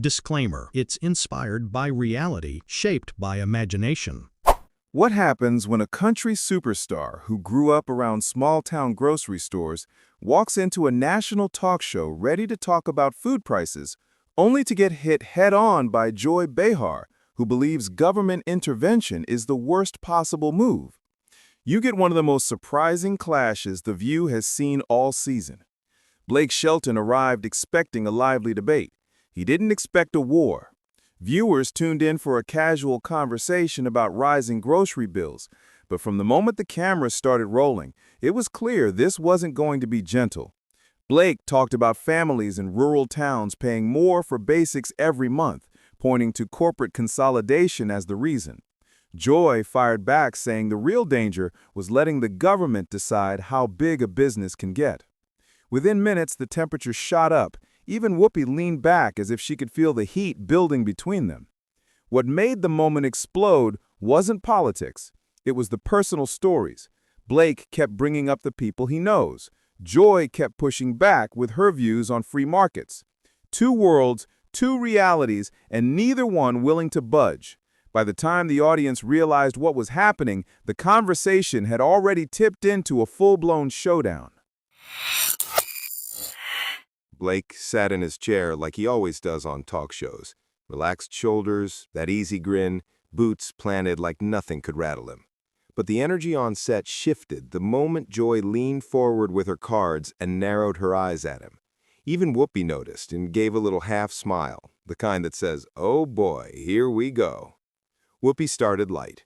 Disclaimer: it's inspired by reality, shaped by imagination. What happens when a country superstar who grew up around small-town grocery stores walks into a national talk show ready to talk about food prices, only to get hit head-on by Joy Behar, who believes government intervention is the worst possible move? You get one of the most surprising clashes The View has seen all season. Blake Shelton arrived expecting a lively debate. He didn't expect a war. Viewers tuned in for a casual conversation about rising grocery bills, but from the moment the cameras started rolling, it was clear this wasn't going to be gentle. Blake talked about families in rural towns paying more for basics every month, pointing to corporate consolidation as the reason. Joy fired back, saying the real danger was letting the government decide how big a business can get. Within minutes, the temperature shot up. Even Whoopi leaned back as if she could feel the heat building between them. What made the moment explode wasn't politics. It was the personal stories. Blake kept bringing up the people he knows. Joy kept pushing back with her views on free markets. Two worlds, two realities, and neither one willing to budge. By the time the audience realized what was happening, the conversation had already tipped into a full-blown showdown. Blake sat in his chair like he always does on talk shows. Relaxed shoulders, that easy grin, boots planted like nothing could rattle him. But the energy on set shifted the moment Joy leaned forward with her cards and narrowed her eyes at him. Even Whoopi noticed and gave a little half smile, the kind that says, "Oh boy, here we go." Whoopi started light.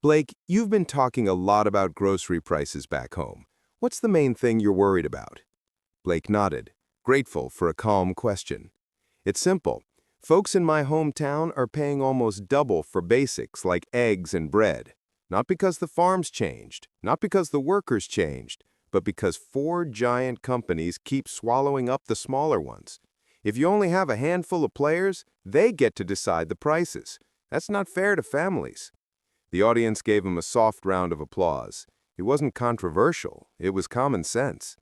"Blake, you've been talking a lot about grocery prices back home. What's the main thing you're worried about?" Blake nodded, grateful for a calm question. "It's simple. Folks in my hometown are paying almost double for basics like eggs and bread. Not because the farms changed, not because the workers changed, but because four giant companies keep swallowing up the smaller ones. If you only have a handful of players, they get to decide the prices. That's not fair to families." The audience gave him a soft round of applause. It wasn't controversial, it was common sense.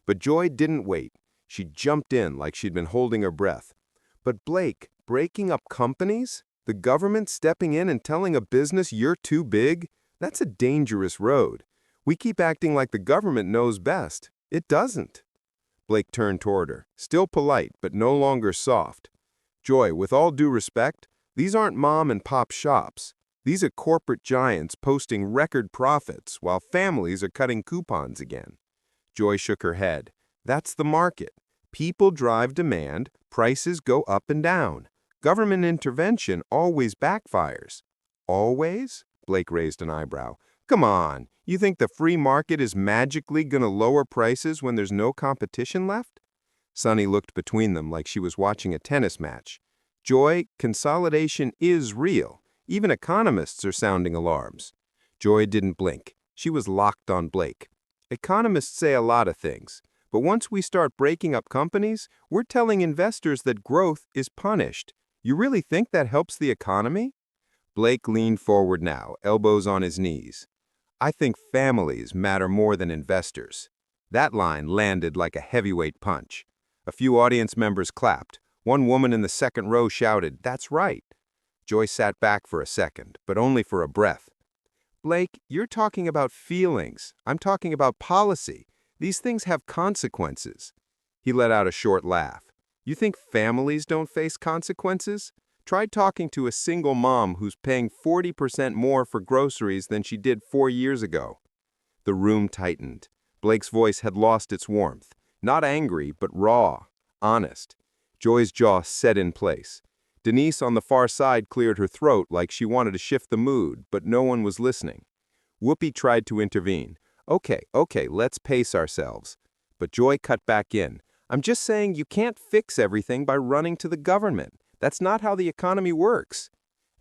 But Joy didn't wait. She jumped in like she'd been holding her breath. "But Blake, breaking up companies? The government stepping in and telling a business you're too big? That's a dangerous road. We keep acting like the government knows best. It doesn't." Blake turned toward her, still polite but no longer soft. "Joy, with all due respect, these aren't mom and pop shops. These are corporate giants posting record profits while families are cutting coupons again." Joy shook her head. "That's the market. People drive demand, prices go up and down. Government intervention always backfires." "Always?" Blake raised an eyebrow. "Come on, you think the free market is magically gonna lower prices when there's no competition left?" Sunny looked between them like she was watching a tennis match. "Joy, consolidation is real. Even economists are sounding alarms." Joy didn't blink. She was locked on Blake. "Economists say a lot of things. But once we start breaking up companies, we're telling investors that growth is punished. You really think that helps the economy?" Blake leaned forward now, elbows on his knees. "I think families matter more than investors." That line landed like a heavyweight punch. A few audience members clapped. One woman in the second row shouted, "That's right." Joy sat back for a second, but only for a breath. "Blake, you're talking about feelings. I'm talking about policy. These things have consequences." He let out a short laugh. "You think families don't face consequences? Try talking to a single mom who's paying 40% more for groceries than she did 4 years ago." The room tightened. Blake's voice had lost its warmth. Not angry, but raw, honest. Joy's jaw set in place. Denise on the far side cleared her throat like she wanted to shift the mood, but no one was listening. Whoopi tried to intervene. Okay, let's pace ourselves." But Joy cut back in. "I'm just saying you can't fix everything by running to the government. That's not how the economy works.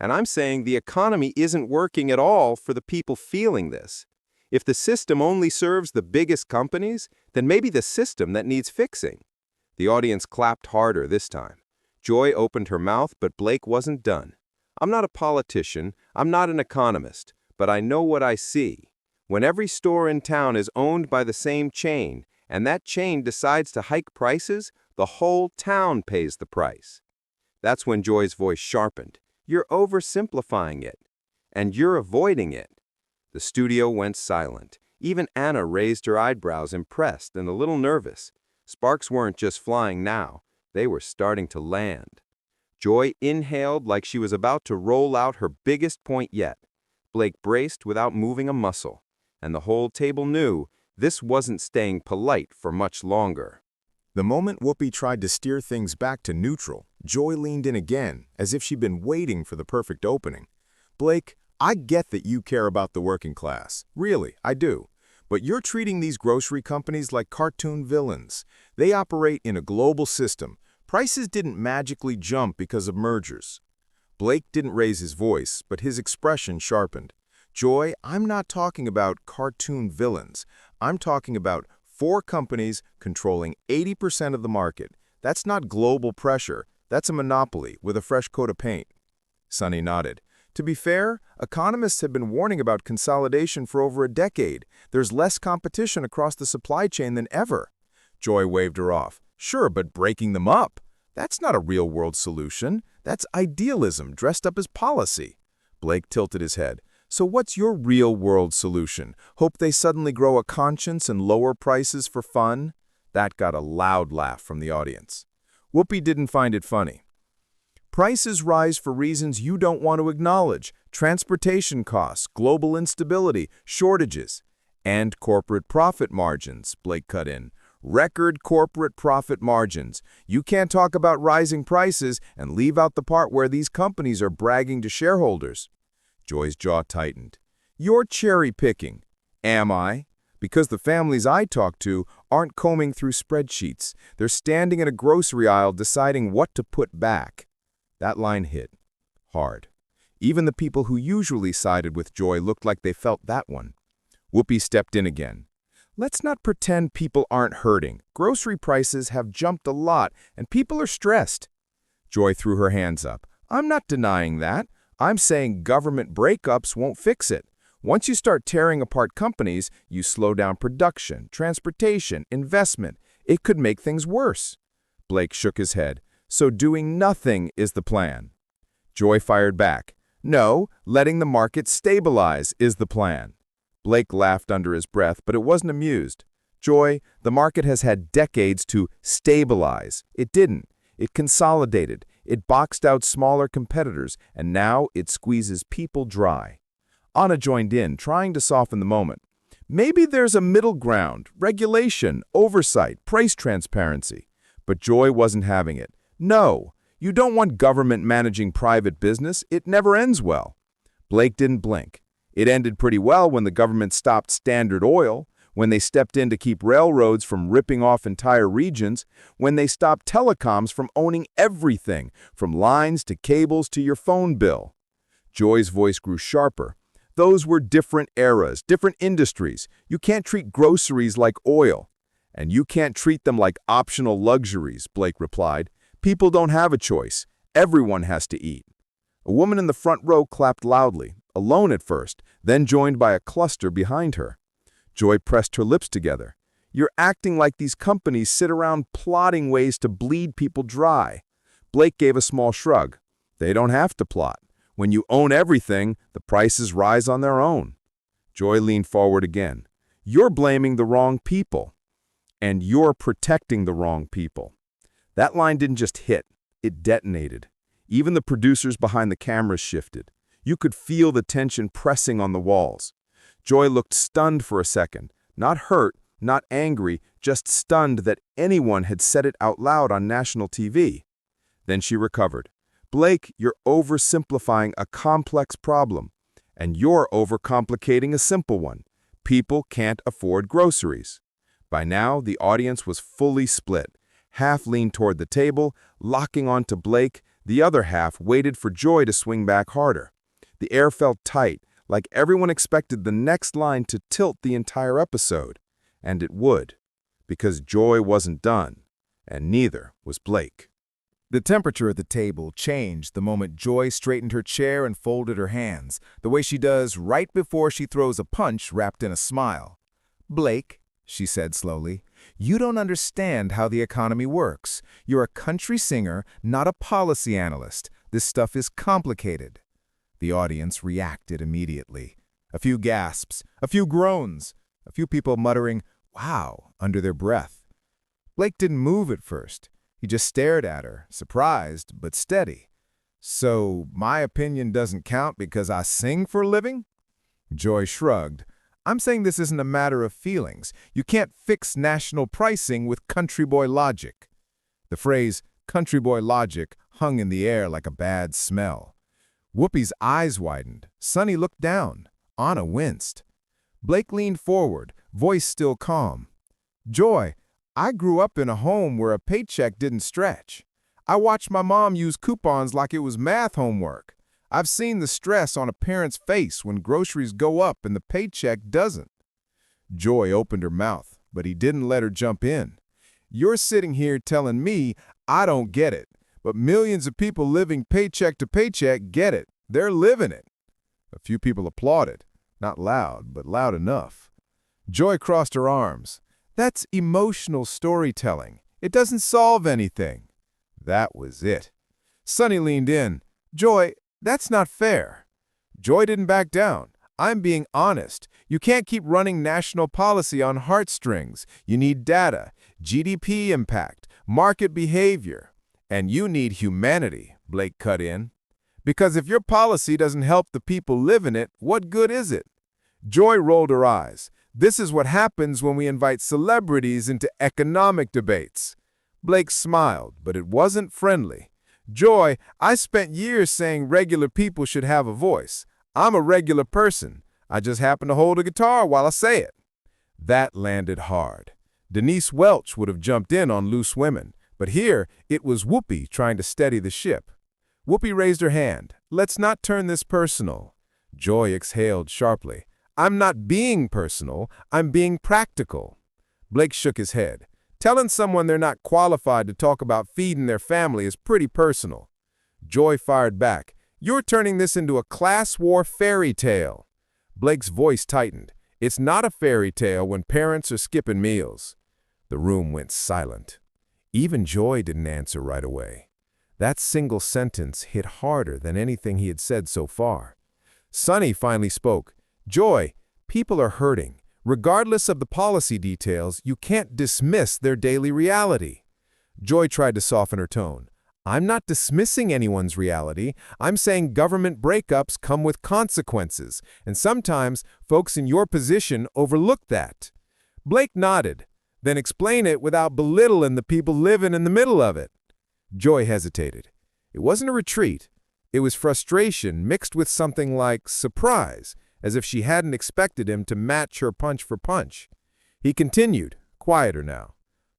And I'm saying the economy isn't working at all for the people feeling this. If the system only serves the biggest companies, then maybe the system that needs fixing." The audience clapped harder this time. Joy opened her mouth, but Blake wasn't done. "I'm not a politician, I'm not an economist, but I know what I see. When every store in town is owned by the same chain, and that chain decides to hike prices, the whole town pays the price." That's when Joy's voice sharpened. "You're oversimplifying it. And you're avoiding it." The studio went silent. Even Anna raised her eyebrows, impressed and a little nervous. Sparks weren't just flying now. They were starting to land. Joy inhaled like she was about to roll out her biggest point yet. Blake braced without moving a muscle. And the whole table knew this wasn't staying polite for much longer. The moment Whoopi tried to steer things back to neutral, Joy leaned in again, as if she'd been waiting for the perfect opening. "Blake, I get that you care about the working class. Really, I do. But you're treating these grocery companies like cartoon villains. They operate in a global system. Prices didn't magically jump because of mergers." Blake didn't raise his voice, but his expression sharpened. "Joy, I'm not talking about cartoon villains. I'm talking about 4 companies controlling 80% of the market. That's not global pressure. That's a monopoly with a fresh coat of paint." Sonny nodded. "To be fair, economists have been warning about consolidation for over a decade. There's less competition across the supply chain than ever." Joy waved her off. "Sure, but breaking them up? That's not a real-world solution. That's idealism dressed up as policy." Blake tilted his head. "So what's your real-world solution? Hope they suddenly grow a conscience and lower prices for fun?" That got a loud laugh from the audience. Whoopi didn't find it funny. "Prices rise for reasons you don't want to acknowledge. Transportation costs, global instability, shortages, and corporate profit margins," Blake cut in. "Record corporate profit margins. You can't talk about rising prices and leave out the part where these companies are bragging to shareholders." Joy's jaw tightened. "You're cherry-picking." "Am I? Because the families I talk to aren't combing through spreadsheets. They're standing in a grocery aisle deciding what to put back." That line hit hard. Even the people who usually sided with Joy looked like they felt that one. Whoopi stepped in again. "Let's not pretend people aren't hurting. Grocery prices have jumped a lot, and people are stressed." Joy threw her hands up. "I'm not denying that. I'm saying government breakups won't fix it. Once you start tearing apart companies, you slow down production, transportation, investment. It could make things worse." Blake shook his head. "So doing nothing is the plan." Joy fired back. "No, letting the market stabilize is the plan." Blake laughed under his breath, but it wasn't amused. "Joy, the market has had decades to stabilize. It didn't. It consolidated. It boxed out smaller competitors, and now it squeezes people dry." Anna joined in, trying to soften the moment. "Maybe there's a middle ground, regulation, oversight, price transparency." But Joy wasn't having it. "No, you don't want government managing private business. It never ends well." Blake didn't blink. It ended pretty well when the government stopped Standard Oil, when they stepped in to keep railroads from ripping off entire regions, when they stopped telecoms from owning everything, from lines to cables to your phone bill. Joy's voice grew sharper. "Those were different eras, different industries. You can't treat groceries like oil." "And you can't treat them like optional luxuries," Blake replied. "People don't have a choice. Everyone has to eat." A woman in the front row clapped loudly, alone at first, then joined by a cluster behind her. Joy pressed her lips together. "You're acting like these companies sit around plotting ways to bleed people dry." Blake gave a small shrug. "They don't have to plot. When you own everything, the prices rise on their own." Joy leaned forward again. "You're blaming the wrong people. And you're protecting the wrong people." That line didn't just hit, it detonated. Even the producers behind the cameras shifted. You could feel the tension pressing on the walls. Joy looked stunned for a second, not hurt, not angry, just stunned that anyone had said it out loud on national TV. Then she recovered. "Blake, you're oversimplifying a complex problem, and you're overcomplicating a simple one. People can't afford groceries." By now, the audience was fully split. Half leaned toward the table, locking onto Blake. The other half waited for Joy to swing back harder. The air felt tight, like everyone expected the next line to tilt the entire episode. And it would, because Joy wasn't done, and neither was Blake. The temperature at the table changed the moment Joy straightened her chair and folded her hands, the way she does right before she throws a punch wrapped in a smile. "Blake," she said slowly, You don't understand how the economy works. You're a country singer, not a policy analyst. This stuff is complicated." The audience reacted immediately. A few gasps, a few groans, a few people muttering, "Wow," under their breath. Blake didn't move at first. He just stared at her, surprised but steady. "So, my opinion doesn't count because I sing for a living?" Joy shrugged. "I'm saying this isn't a matter of feelings. You can't fix national pricing with country boy logic." The phrase, country boy logic, hung in the air like a bad smell. Whoopi's eyes widened. Sonny looked down. Anna winced. Blake leaned forward, voice still calm. "Joy, I grew up in a home where a paycheck didn't stretch. I watched my mom use coupons like it was math homework. I've seen the stress on a parent's face when groceries go up and the paycheck doesn't." Joy opened her mouth, but he didn't let her jump in. "You're sitting here telling me I don't get it, but millions of people living paycheck to paycheck get it. They're living it." A few people applauded, not loud, but loud enough. Joy crossed her arms. "That's emotional storytelling. It doesn't solve anything." That was it. Sonny leaned in. "Joy, that's not fair." Joy didn't back down. "I'm being honest. You can't keep running national policy on heartstrings. You need data, GDP impact, market behavior. And you need humanity," Blake cut in. "Because if your policy doesn't help the people live in it, what good is it?" Joy rolled her eyes. "This is what happens when we invite celebrities into economic debates." Blake smiled, but it wasn't friendly. "Joy, I spent years saying regular people should have a voice. I'm a regular person. I just happen to hold a guitar while I say it." That landed hard. Denise Welch would have jumped in on loose women, but here it was Whoopi trying to steady the ship. Whoopi raised her hand. "Let's not turn this personal." Joy exhaled sharply. "I'm not being personal, I'm being practical." Blake shook his head. "Telling someone they're not qualified to talk about feeding their family is pretty personal." Joy fired back. "You're turning this into a class war fairy tale." Blake's voice tightened. "It's not a fairy tale when parents are skipping meals." The room went silent. Even Joy didn't answer right away. That single sentence hit harder than anything he had said so far. Sonny finally spoke. "Joy, people are hurting. Regardless of the policy details, you can't dismiss their daily reality." Joy tried to soften her tone. "I'm not dismissing anyone's reality. I'm saying government breakups come with consequences, and sometimes folks in your position overlook that." Blake nodded. "Then explain it without belittling the people living in the middle of it." Joy hesitated. It wasn't a retreat. It was frustration mixed with something like surprise, as if she hadn't expected him to match her punch for punch. He continued, quieter now.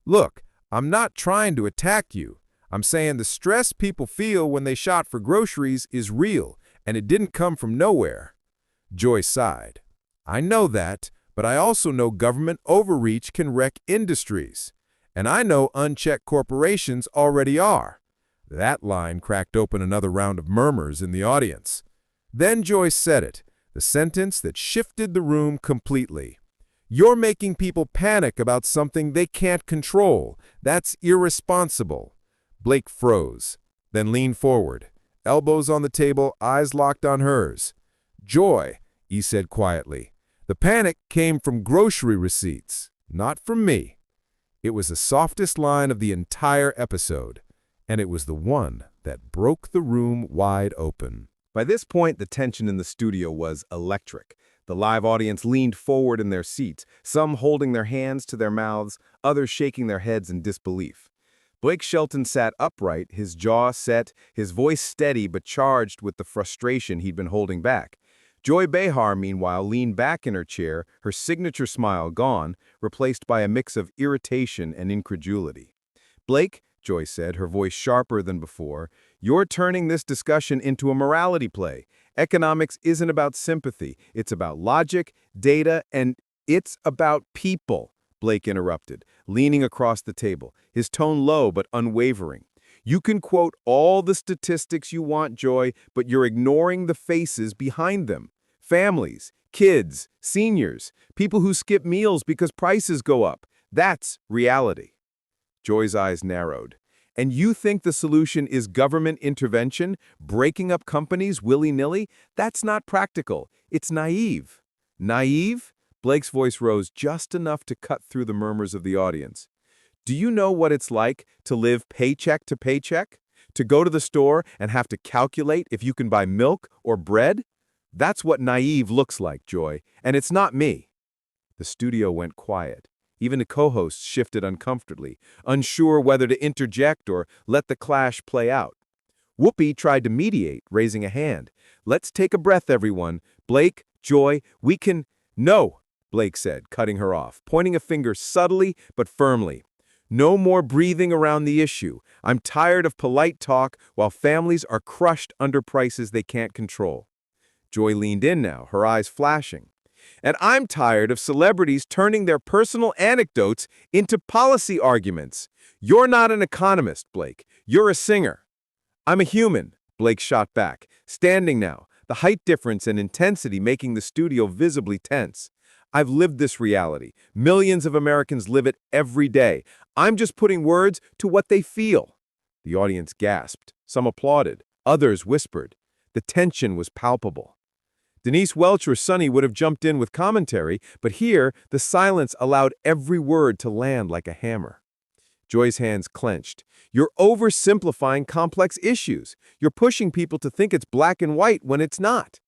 "Look, I'm not trying to attack you. I'm saying the stress people feel when they shop for groceries is real, and it didn't come from nowhere." Joy sighed. "I know that, but I also know government overreach can wreck industries. And I know unchecked corporations already are." That line cracked open another round of murmurs in the audience. Then Joy said it, the sentence that shifted the room completely. "You're making people panic about something they can't control. That's irresponsible." Blake froze, then leaned forward, elbows on the table, eyes locked on hers. "Joy," he said quietly, "the panic came from grocery receipts, not from me." It was the softest line of the entire episode, and it was the one that broke the room wide open. By this point, the tension in the studio was electric. The live audience leaned forward in their seats, some holding their hands to their mouths, others shaking their heads in disbelief. Blake Shelton sat upright, his jaw set, his voice steady but charged with the frustration he'd been holding back. Joy Behar, meanwhile, leaned back in her chair, her signature smile gone, replaced by a mix of irritation and incredulity. "Blake," Joy said, her voice sharper than before, "you're turning this discussion into a morality play. Economics isn't about sympathy. It's about logic, data, and it's about people." Blake interrupted, leaning across the table, his tone low but unwavering. "You can quote all the statistics you want, Joy, but you're ignoring the faces behind them. Families, kids, seniors, people who skip meals because prices go up. That's reality. Joy's eyes narrowed. And you think the solution is government intervention, breaking up companies willy-nilly? That's not practical. It's naive. Naive? Blake's voice rose just enough to cut through the murmurs of the audience. Do you know what it's like to live paycheck to paycheck? To go to the store and have to calculate if you can buy milk or bread? That's what naive looks like, Joy, and it's not me. The studio went quiet. Even the co-hosts shifted uncomfortably, unsure whether to interject or let the clash play out. Whoopi tried to mediate, raising a hand. Let's take a breath, everyone. Blake, Joy, we can— No, Blake said, cutting her off, pointing a finger subtly but firmly. No more breathing around the issue. I'm tired of polite talk while families are crushed under prices they can't control. Joy leaned in now, her eyes flashing. And I'm tired of celebrities turning their personal anecdotes into policy arguments. You're not an economist, Blake. You're a singer. I'm a human, Blake shot back, standing now, the height difference and intensity making the studio visibly tense. I've lived this reality. Millions of Americans live it every day. I'm just putting words to what they feel. The audience gasped. Some applauded. Others whispered. The tension was palpable. Denise Welch or Sonny would have jumped in with commentary, but here, the silence allowed every word to land like a hammer. Joy's hands clenched. You're oversimplifying complex issues. You're pushing people to think it's black and white when it's not.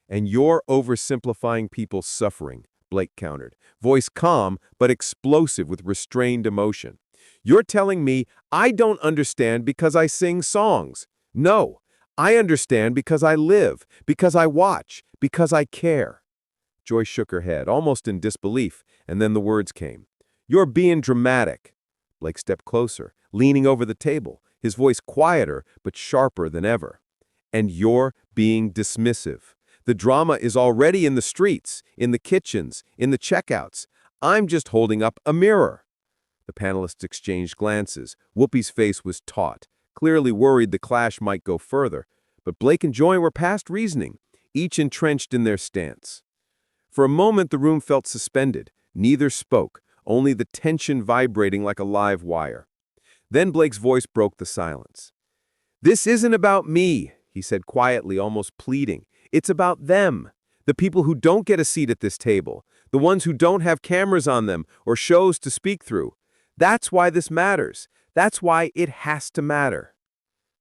And you're oversimplifying people's suffering, Blake countered, voice calm but explosive with restrained emotion. You're telling me I don't understand because I sing songs. No, I understand because I live, because I watch, because I care. Joy shook her head, almost in disbelief, and then the words came. You're being dramatic. Blake stepped closer, leaning over the table, his voice quieter but sharper than ever. And you're being dismissive. The drama is already in the streets, in the kitchens, in the checkouts. I'm just holding up a mirror. The panelists exchanged glances. Whoopi's face was taut, clearly worried the clash might go further. But Blake and Joy were past reasoning, each entrenched in their stance. For a moment the room felt suspended. Neither spoke, only the tension vibrating like a live wire. Then Blake's voice broke the silence. This isn't about me, he said quietly, almost pleading. It's about them, the people who don't get a seat at this table, the ones who don't have cameras on them or shows to speak through. That's why this matters. That's why it has to matter.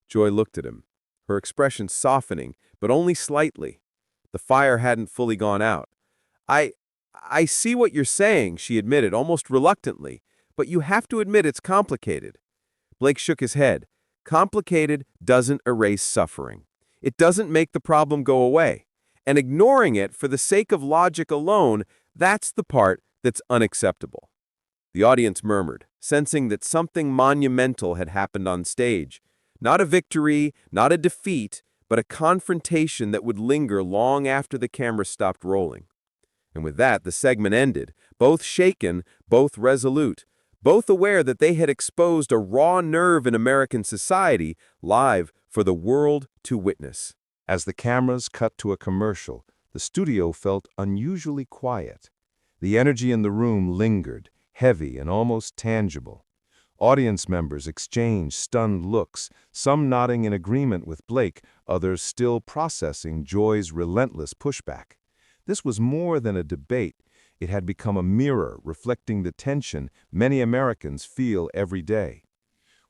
Joy looked at him, her expression softening, but only slightly. The fire hadn't fully gone out. I see what you're saying, she admitted, almost reluctantly, but you have to admit it's complicated. Blake shook his head. Complicated doesn't erase suffering. It doesn't make the problem go away. And ignoring it for the sake of logic alone, that's the part that's unacceptable. The audience murmured, sensing that something monumental had happened on stage. Not a victory, not a defeat, but a confrontation that would linger long after the camera stopped rolling. And with that, the segment ended, both shaken, both resolute, both aware that they had exposed a raw nerve in American society, live for the world to witness. As the cameras cut to a commercial, the studio felt unusually quiet. The energy in the room lingered, heavy and almost tangible. Audience members exchanged stunned looks, some nodding in agreement with Blake, others still processing Joy's relentless pushback. This was more than a debate. It had become a mirror reflecting the tension many Americans feel every day.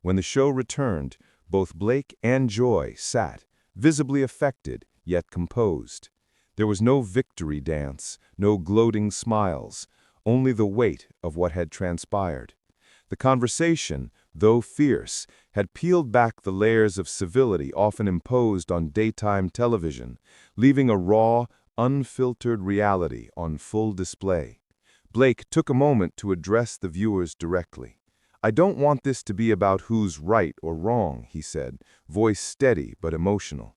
When the show returned, both Blake and Joy sat, visibly affected, yet composed. There was no victory dance, no gloating smiles, only the weight of what had transpired. The conversation, though fierce, had peeled back the layers of civility often imposed on daytime television, leaving a raw, unfiltered reality on full display. Blake took a moment to address the viewers directly. I don't want this to be about who's right or wrong, he said, voice steady but emotional.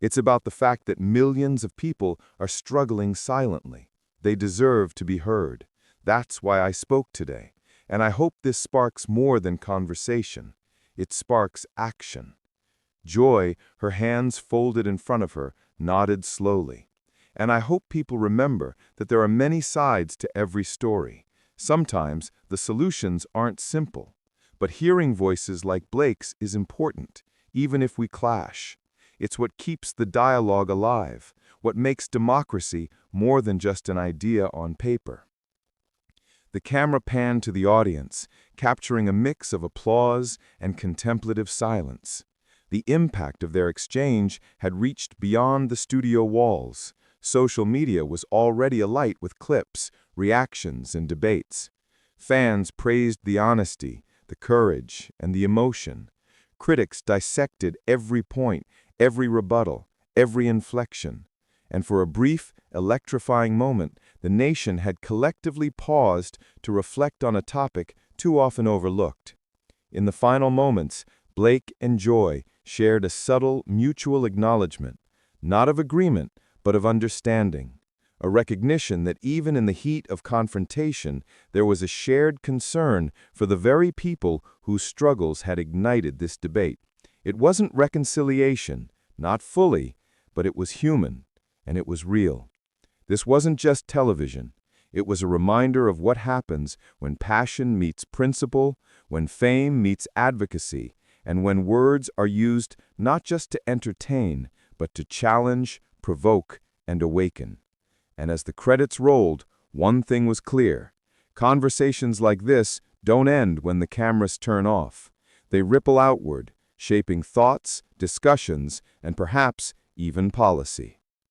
It's about the fact that millions of people are struggling silently. They deserve to be heard. That's why I spoke today. And I hope this sparks more than conversation. It sparks action. Joy, her hands folded in front of her, nodded slowly. And I hope people remember that there are many sides to every story. Sometimes the solutions aren't simple, but hearing voices like Blake's is important, even if we clash. It's what keeps the dialogue alive, what makes democracy more than just an idea on paper. The camera panned to the audience, capturing a mix of applause and contemplative silence. The impact of their exchange had reached beyond the studio walls. Social media was already alight with clips, reactions, and debates. Fans praised the honesty, the courage, and the emotion. Critics dissected every point, every rebuttal, every inflection. And for a brief, electrifying moment, the nation had collectively paused to reflect on a topic too often overlooked. In the final moments, Blake and Joy shared a subtle, mutual acknowledgement, not of agreement, but of understanding, a recognition that even in the heat of confrontation, there was a shared concern for the very people whose struggles had ignited this debate. It wasn't reconciliation, not fully, but it was human, and it was real. This wasn't just television. It was a reminder of what happens when passion meets principle, when fame meets advocacy, and when words are used not just to entertain, but to challenge, provoke, and awaken. And as the credits rolled, one thing was clear. Conversations like this don't end when the cameras turn off. They ripple outward, shaping thoughts, discussions, and perhaps even policy.